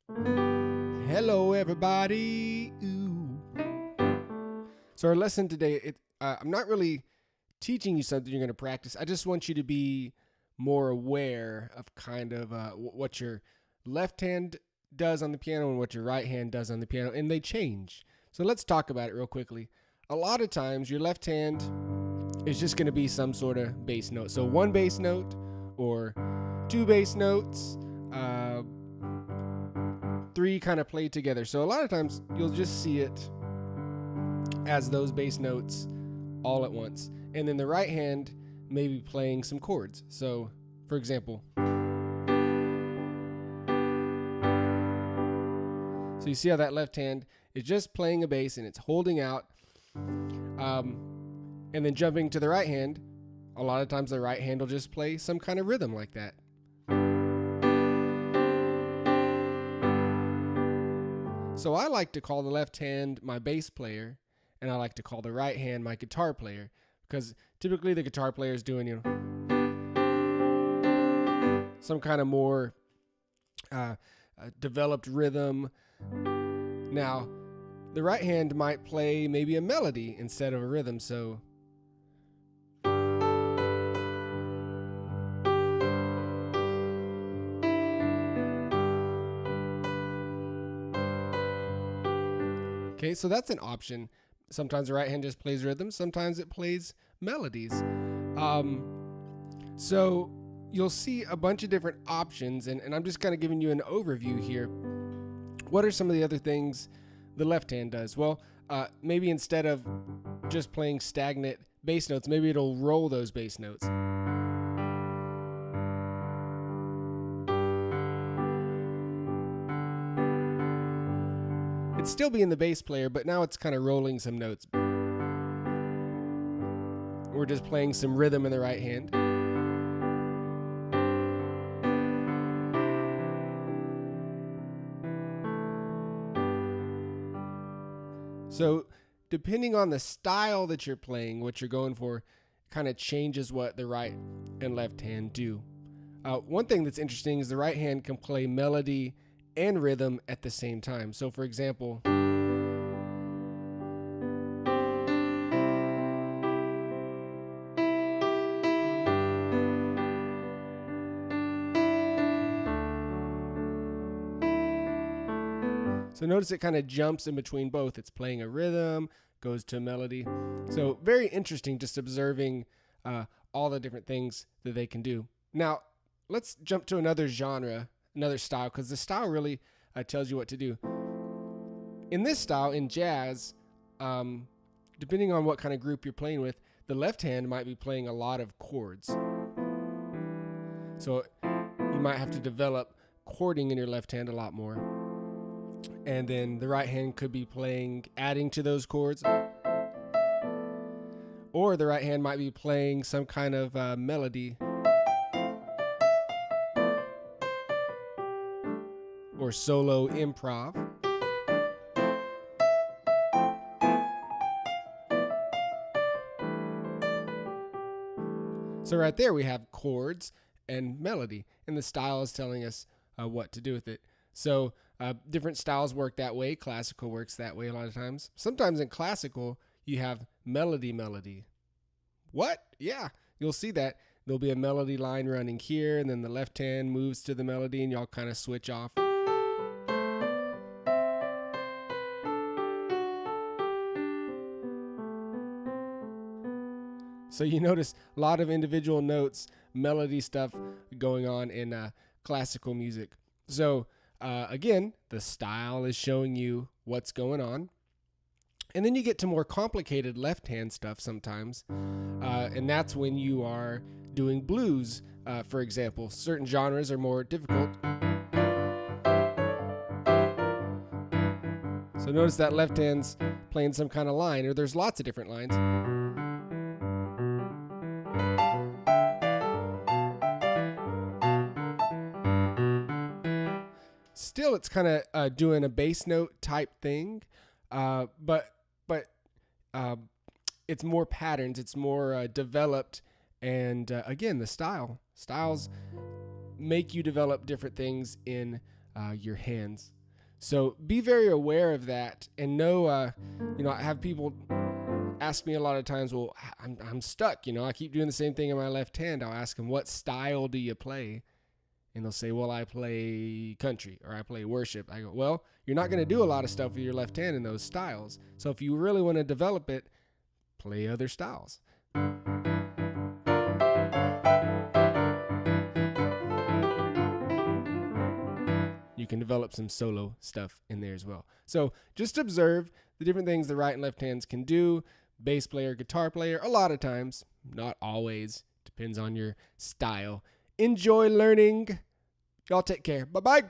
Hello, everybody. Ooh. So our lesson today, I'm not really teaching you something you're going to practice. I just want you to be more aware of kind of what your left hand does on the piano and what your right hand does on the piano, and they change. So let's talk about it real quickly. A lot of times, your left hand is just going to be some sort of bass note. So one bass note or two bass notes. Three kind of played together. So a lot of times you'll just see it as those bass notes all at once. And then the right hand may be playing some chords. So, for example, so you see how that left hand is just playing a bass and it's holding out. And then jumping to the right hand, a lot of times the right hand will just play some kind of rhythm like that. So I like to call the left hand my bass player, and I like to call the right hand my guitar player, because typically the guitar player is doing, some kind of more developed rhythm. Now, the right hand might play maybe a melody instead of a rhythm, so okay, so that's an option. Sometimes the right hand just plays rhythm, sometimes it plays melodies. So you'll see a bunch of different options, and I'm just kind of giving you an overview here. What are some of the other things the left hand does? Well, maybe instead of just playing stagnant bass notes, maybe it'll roll those bass notes. It'd still be in the bass player, but now it's kind of rolling some notes. We're just playing some rhythm in the right hand. So depending on the style that you're playing, what you're going for, kind of changes what the right and left hand do. One thing that's interesting is the right hand can play melody and rhythm at the same time. So for example, so notice it kind of jumps in between both. It's playing a rhythm, goes to a melody. So very interesting, just observing all the different things that they can do. Now, let's jump to another genre, another style, because the style really tells you what to do. In this style, in jazz, depending on what kind of group you're playing with, the left hand might be playing a lot of chords. So you might have to develop chording in your left hand a lot more. And then the right hand could be playing, adding to those chords. Or the right hand might be playing some kind of melody or solo improv. So right there we have chords and melody, and the style is telling us what to do with it. So different styles work that way. Classical works that way a lot of times. Sometimes in classical, you have melody. What? Yeah, you'll see that. There'll be a melody line running here, and then the left hand moves to the melody, and y'all kind of switch off. So you notice a lot of individual notes, melody stuff going on in classical music. So again, the style is showing you what's going on. And then you get to more complicated left-hand stuff sometimes. And that's when you are doing blues, for example. Certain genres are more difficult. So notice that left hand's playing some kind of line, or there's lots of different lines. Still, it's kind of doing a bass note type thing, but it's more patterns, it's more developed, and again, the styles make you develop different things in your hands. So be very aware of that, and know, I have people ask me a lot of times, well, I'm stuck. I keep doing the same thing in my left hand. I'll ask them, what style do you play? And they'll say, well, I play country or I play worship. I go, well, you're not going to do a lot of stuff with your left hand in those styles. So if you really want to develop it, play other styles. You can develop some solo stuff in there as well. So just observe the different things the right and left hands can do. Bass player, guitar player, a lot of times, not always, depends on your style. Enjoy learning. Y'all take care. Bye-bye.